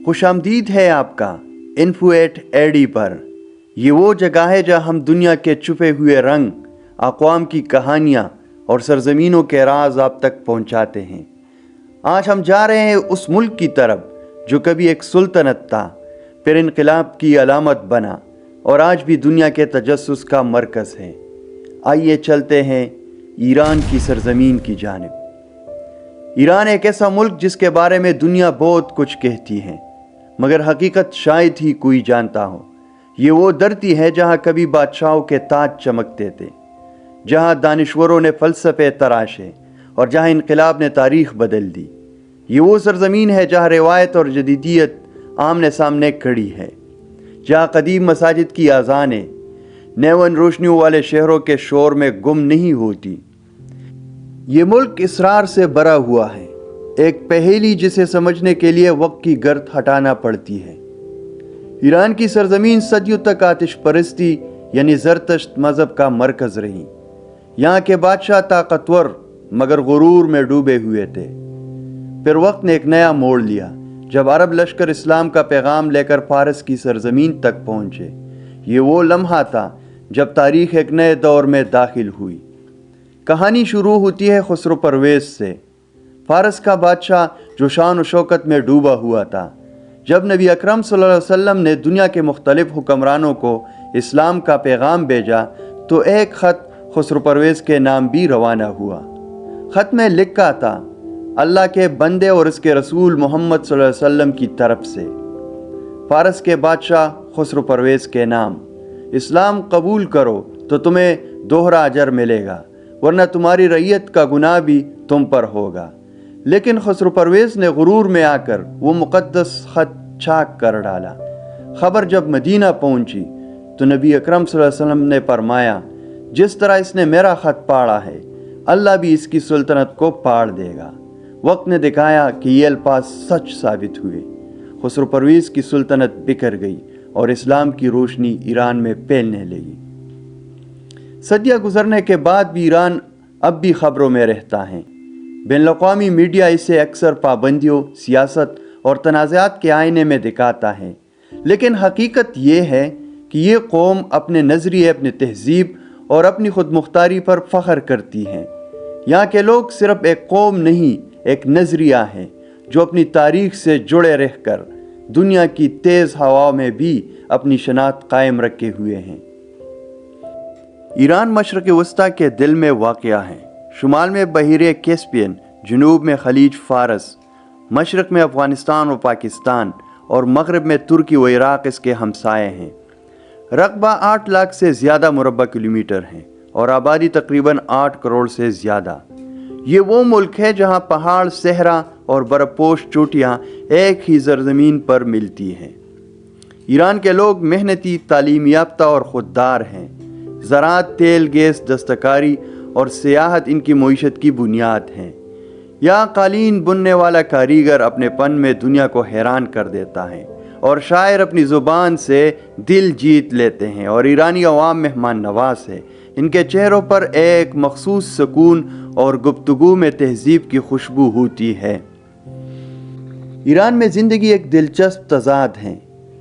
خوش آمدید ہے آپ کا انفو 8 AD پر۔ یہ وہ جگہ ہے جہاں ہم دنیا کے چھپے ہوئے رنگ، اقوام کی کہانیاں اور سرزمینوں کے راز آپ تک پہنچاتے ہیں۔ آج ہم جا رہے ہیں اس ملک کی طرف جو کبھی ایک سلطنت تھا، پھر انقلاب کی علامت بنا اور آج بھی دنیا کے تجسس کا مرکز ہے۔ آئیے چلتے ہیں ایران کی سرزمین کی جانب۔ ایران ایک ایسا ملک جس کے بارے میں دنیا بہت کچھ کہتی ہے، مگر حقیقت شاید ہی کوئی جانتا ہو۔ یہ وہ دھرتی ہے جہاں کبھی بادشاہوں کے تاج چمکتے تھے، جہاں دانشوروں نے فلسفے تراشے اور جہاں انقلاب نے تاریخ بدل دی۔ یہ وہ سرزمین ہے جہاں روایت اور جدیدیت آمنے سامنے کھڑی ہے، جہاں قدیم مساجد کی اذانیں نیون روشنیوں والے شہروں کے شور میں گم نہیں ہوتی۔ یہ ملک اسرار سے بھرا ہوا ہے، ایک پہیلی جسے سمجھنے کے لیے وقت کی گرد ہٹانا پڑتی ہے۔ ایران کی سرزمین صدیوں تک آتش پرستی یعنی زرتشت مذہب کا مرکز رہی۔ یہاں کے بادشاہ طاقتور مگر غرور میں ڈوبے ہوئے تھے۔ پھر وقت نے ایک نیا موڑ لیا جب عرب لشکر اسلام کا پیغام لے کر فارس کی سرزمین تک پہنچے۔ یہ وہ لمحہ تھا جب تاریخ ایک نئے دور میں داخل ہوئی۔ کہانی شروع ہوتی ہے خسرو پرویز سے، فارس کا بادشاہ جو شان و شوکت میں ڈوبا ہوا تھا۔ جب نبی اکرم صلی اللہ علیہ وسلم نے دنیا کے مختلف حکمرانوں کو اسلام کا پیغام بھیجا تو ایک خط خسرو پرویز کے نام بھی روانہ ہوا۔ خط میں لکھا تھا، اللہ کے بندے اور اس کے رسول محمد صلی اللہ علیہ وسلم کی طرف سے، فارس کے بادشاہ خسرو پرویز کے نام، اسلام قبول کرو تو تمہیں دوہرا اجر ملے گا، ورنہ تمہاری رعیت کا گناہ بھی تم پر ہوگا۔ لیکن خسرو پرویز نے غرور میں آ کر وہ مقدس خط چاک کر ڈالا۔ خبر جب مدینہ پہنچی تو نبی اکرم صلی اللہ علیہ وسلم نے فرمایا، جس طرح اس نے میرا خط پاڑا ہے، اللہ بھی اس کی سلطنت کو پاڑ دے گا۔ وقت نے دکھایا کہ یہ الفاظ سچ ثابت ہوئے۔ خسرو پرویز کی سلطنت بکھر گئی اور اسلام کی روشنی ایران میں پھیلنے لگی۔ صدیاں گزرنے کے بعد بھی ایران اب بھی خبروں میں رہتا ہے۔ بین الاقوامی میڈیا اسے اکثر پابندیوں، سیاست اور تنازعات کے آئینے میں دکھاتا ہے، لیکن حقیقت یہ ہے کہ یہ قوم اپنے نظریے، اپنے تہذیب اور اپنی خود مختاری پر فخر کرتی ہے۔ یہاں کے لوگ صرف ایک قوم نہیں، ایک نظریہ ہے جو اپنی تاریخ سے جڑے رہ کر دنیا کی تیز ہوا میں بھی اپنی شناخت قائم رکھے ہوئے ہیں۔ ایران مشرق وسطیٰ کے دل میں واقع ہے۔ شمال میں بحیرہ کیسپیئن، جنوب میں خلیج فارس، مشرق میں افغانستان و پاکستان اور مغرب میں ترکی و عراق اس کے ہمسائے ہیں۔ رقبہ 8 لاکھ سے زیادہ مربع کلومیٹر ہے اور آبادی تقریباً 8 کروڑ سے زیادہ۔ یہ وہ ملک ہے جہاں پہاڑ، صحرا اور برف پوش چوٹیاں ایک ہی سرزمین پر ملتی ہیں۔ ایران کے لوگ محنتی، تعلیم یافتہ اور خوددار ہیں۔ زراعت، تیل، گیس، دستکاری اور سیاحت ان کی معیشت کی بنیاد ہیں۔ یہاں قالین بننے والا کاریگر اپنے فن میں دنیا کو حیران کر دیتا ہے اور شاعر اپنی زبان سے دل جیت لیتے ہیں، اور ایرانی عوام مہمان نواز ہے۔ ان کے چہروں پر ایک مخصوص سکون اور گفتگو میں تہذیب کی خوشبو ہوتی ہے۔ ایران میں زندگی ایک دلچسپ تضاد ہے۔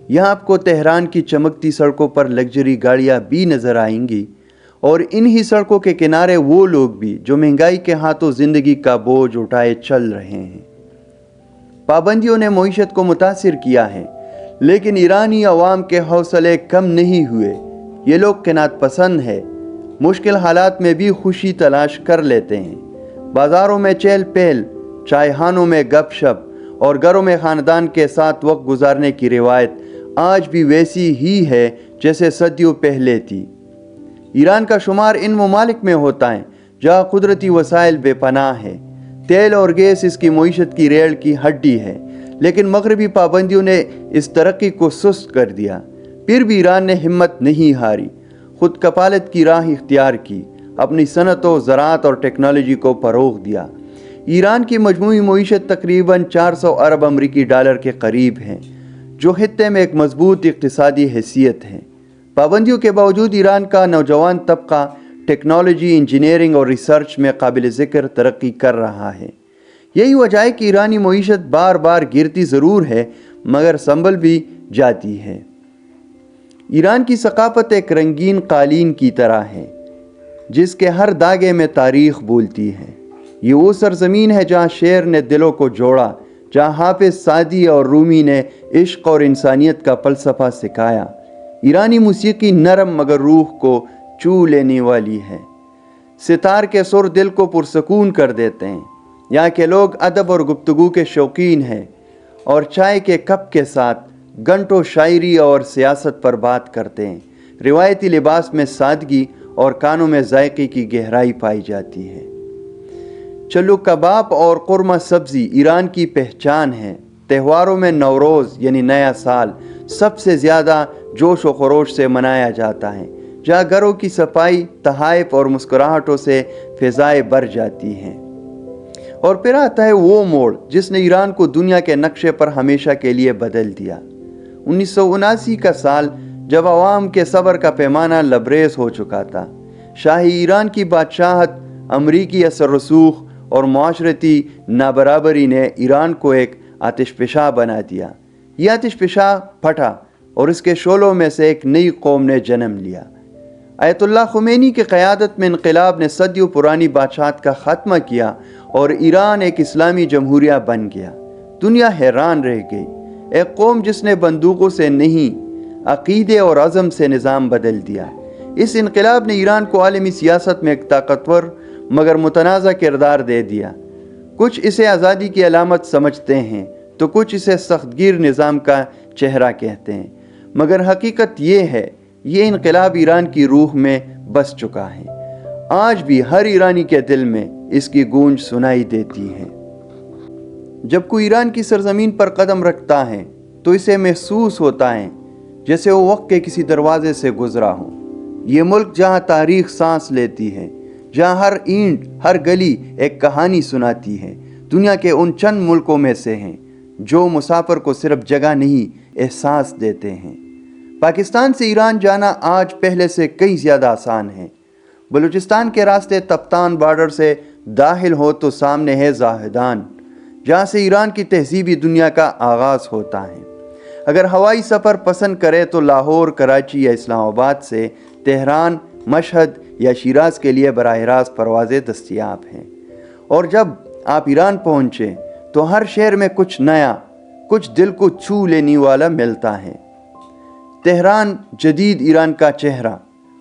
یہاں آپ کو تہران کی چمکتی سڑکوں پر لگژری گاڑیاں بھی نظر آئیں گی، اور انہی سڑکوں کے کنارے وہ لوگ بھی جو مہنگائی کے ہاتھوں زندگی کا بوجھ اٹھائے چل رہے ہیں۔ پابندیوں نے معیشت کو متاثر کیا ہے، لیکن ایرانی عوام کے حوصلے کم نہیں ہوئے۔ یہ لوگ قناعت پسند ہے، مشکل حالات میں بھی خوشی تلاش کر لیتے ہیں۔ بازاروں میں چہل پہل، چائے خانوں میں گپ شپ اور گھروں میں خاندان کے ساتھ وقت گزارنے کی روایت آج بھی ویسی ہی ہے جیسے صدیوں پہلے تھی۔ ایران کا شمار ان ممالک میں ہوتا ہے جہاں قدرتی وسائل بے پناہ ہے۔ تیل اور گیس اس کی معیشت کی ریڑھ کی ہڈی ہے، لیکن مغربی پابندیوں نے اس ترقی کو سست کر دیا۔ پھر بھی ایران نے ہمت نہیں ہاری، خود کفالت کی راہ اختیار کی، اپنی صنعتوں، زراعت اور ٹیکنالوجی کو فروغ دیا۔ ایران کی مجموعی معیشت تقریباً 400 ارب امریکی ڈالر کے قریب ہے، جو خطے میں ایک مضبوط اقتصادی حیثیت ہے۔ پابندیوں کے باوجود ایران کا نوجوان طبقہ ٹیکنالوجی، انجینئرنگ اور ریسرچ میں قابل ذکر ترقی کر رہا ہے۔ یہی وجہ ہے کہ ایرانی معیشت بار بار گرتی ضرور ہے مگر سنبھل بھی جاتی ہے۔ ایران کی ثقافت ایک رنگین قالین کی طرح ہے جس کے ہر دھاگے میں تاریخ بولتی ہے۔ یہ وہ سرزمین ہے جہاں شعر نے دلوں کو جوڑا، جہاں حافظ، سعدی اور رومی نے عشق اور انسانیت کا فلسفہ سکھایا۔ ایرانی موسیقی نرم مگر روح کو چھو لینے والی ہے۔ ستار کے سر دل کو پرسکون کر دیتے ہیں۔ یہاں کے لوگ ادب اور گفتگو کے شوقین ہیں اور چائے کے کپ کے ساتھ گھنٹوں شاعری اور سیاست پر بات کرتے ہیں۔ روایتی لباس میں سادگی اور کانوں میں ذائقے کی گہرائی پائی جاتی ہے۔ چلو کباب اور قورمہ سبزی ایران کی پہچان ہے۔ تہواروں میں نوروز یعنی نیا سال سب سے زیادہ جوش و خروش سے منایا جاتا ہے، جہاں گھروں کی صفائی، تحائف اور مسکراہٹوں سے فضائیں بھر جاتی ہیں۔ اور پھر آتا ہے وہ موڑ جس نے ایران کو دنیا کے نقشے پر ہمیشہ کے لیے بدل دیا۔ 1979 کا سال جب عوام کے صبر کا پیمانہ لبریز ہو چکا تھا۔ شاہی ایران کی بادشاہت، امریکی اثر رسوخ اور معاشرتی نابرابری نے ایران کو ایک آتش فشاں بنا دیا۔ یہ آتش فشاں پھٹا اور اس کے شعلوں میں سے ایک نئی قوم نے جنم لیا۔ آیت اللہ خمینی کی قیادت میں انقلاب نے صدیوں پرانی بادشاہت کا خاتمہ کیا اور ایران ایک اسلامی جمہوریہ بن گیا۔ دنیا حیران رہ گئی۔ ایک قوم جس نے بندوقوں سے نہیں، عقیدے اور عزم سے نظام بدل دیا۔ اس انقلاب نے ایران کو عالمی سیاست میں ایک طاقتور مگر متنازع کردار دے دیا۔ کچھ اسے آزادی کی علامت سمجھتے ہیں تو کچھ اسے سخت گیر نظام کا چہرہ کہتے ہیں، مگر حقیقت یہ ہے یہ انقلاب ایران کی روح میں بس چکا ہے۔ آج بھی ہر ایرانی کے دل میں اس کی گونج سنائی دیتی ہے۔ جب کوئی ایران کی سرزمین پر قدم رکھتا ہے تو اسے محسوس ہوتا ہے جیسے وہ وقت کے کسی دروازے سے گزرا ہو۔ یہ ملک جہاں تاریخ سانس لیتی ہے، جہاں ہر اینٹ، ہر گلی ایک کہانی سناتی ہے، دنیا کے ان چند ملکوں میں سے ہیں جو مسافر کو صرف جگہ نہیں احساس دیتے ہیں۔ پاکستان سے ایران جانا آج پہلے سے کئی زیادہ آسان ہے۔ بلوچستان کے راستے تفتان بارڈر سے داخل ہو تو سامنے ہے زاہدان، جہاں سے ایران کی تہذیبی دنیا کا آغاز ہوتا ہے۔ اگر ہوائی سفر پسند کرے تو لاہور، کراچی یا اسلام آباد سے تہران، مشہد یا شیراز کے لیے براہ راست پروازیں دستیاب ہیں۔ اور جب آپ ایران پہنچیں تو ہر شہر میں کچھ نیا، کچھ دل کو چھو لینے والا ملتا ہے۔ تہران جدید ایران کا چہرہ،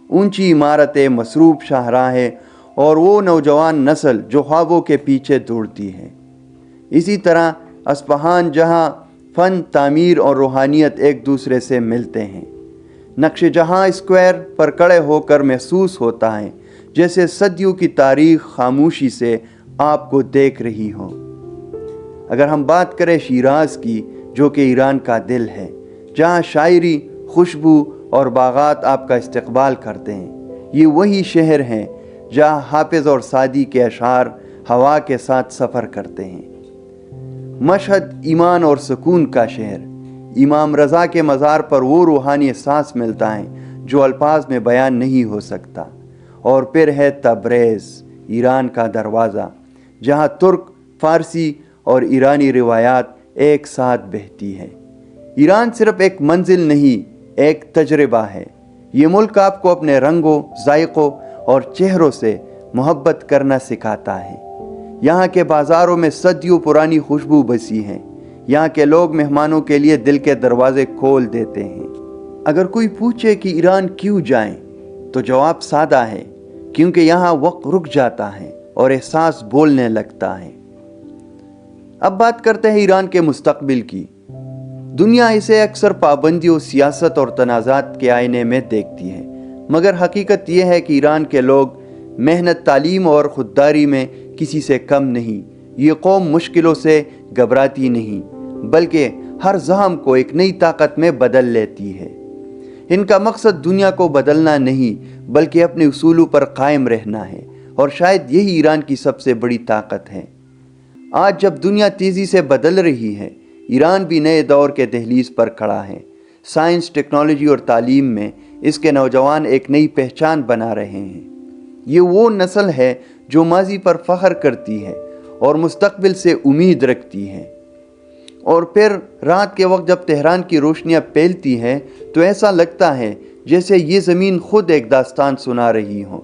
اونچی عمارتیں، مصروف شاہراہیں اور وہ نوجوان نسل جو خوابوں کے پیچھے دوڑتی ہے۔ اسی طرح اصفہان جہاں فن، تعمیر اور روحانیت ایک دوسرے سے ملتے ہیں۔ نقش جہاں اسکوائر پر کھڑے ہو کر محسوس ہوتا ہے جیسے صدیوں کی تاریخ خاموشی سے آپ کو دیکھ رہی ہو۔ اگر ہم بات کریں شیراز کی جو کہ ایران کا دل ہے، جہاں شاعری، خوشبو اور باغات آپ کا استقبال کرتے ہیں، یہ وہی شہر ہیں جہاں حافظ اور سعدی کے اشعار ہوا کے ساتھ سفر کرتے ہیں۔ مشہد ایمان اور سکون کا شہر، امام رضا کے مزار پر وہ روحانی احساس ملتا ہے جو الفاظ میں بیان نہیں ہو سکتا۔ اور پھر ہے تبریز، ایران کا دروازہ، جہاں ترک، فارسی اور ایرانی روایات ایک ساتھ بہتی ہے۔ ایران صرف ایک منزل نہیں، ایک تجربہ ہے۔ یہ ملک آپ کو اپنے رنگوں، ذائقوں اور چہروں سے محبت کرنا سکھاتا ہے۔ یہاں کے بازاروں میں صدیوں پرانی خوشبو بسی ہے۔ یہاں کے لوگ مہمانوں کے لیے دل کے دروازے کھول دیتے ہیں۔ اگر کوئی پوچھے کہ ایران کیوں جائیں تو جواب سادہ ہے، کیونکہ یہاں وقت رک جاتا ہے اور احساس بولنے لگتا ہے۔ اب بات کرتے ہیں ایران کے مستقبل کی۔ دنیا اسے اکثر پابندیوں، سیاست اور تنازعات کے آئینے میں دیکھتی ہے، مگر حقیقت یہ ہے کہ ایران کے لوگ محنت، تعلیم اور خودداری میں کسی سے کم نہیں۔ یہ قوم مشکلوں سے گھبراتی نہیں، بلکہ ہر زخم کو ایک نئی طاقت میں بدل لیتی ہے۔ ان کا مقصد دنیا کو بدلنا نہیں بلکہ اپنے اصولوں پر قائم رہنا ہے، اور شاید یہی ایران کی سب سے بڑی طاقت ہے۔ آج جب دنیا تیزی سے بدل رہی ہے، ایران بھی نئے دور کے دہلیز پر کھڑا ہے۔ سائنس، ٹیکنالوجی اور تعلیم میں اس کے نوجوان ایک نئی پہچان بنا رہے ہیں۔ یہ وہ نسل ہے جو ماضی پر فخر کرتی ہے اور مستقبل سے امید رکھتی ہیں۔ اور پھر رات کے وقت جب تہران کی روشنیاں پھیلتی ہیں تو ایسا لگتا ہے جیسے یہ زمین خود ایک داستان سنا رہی ہو۔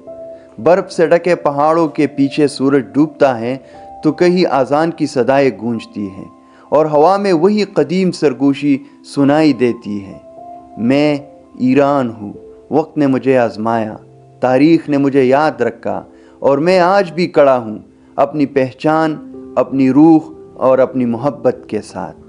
برف سے ڈھکے پہاڑوں کے پیچھے سورج ڈوبتا ہے تو کہیں اذان کی صدائیں گونجتی ہیں اور ہوا میں وہی قدیم سرگوشی سنائی دیتی ہے، میں ایران ہوں، وقت نے مجھے آزمایا، تاریخ نے مجھے یاد رکھا، اور میں آج بھی کڑا ہوں اپنی پہچان، اپنی روح اور اپنی محبت کے ساتھ۔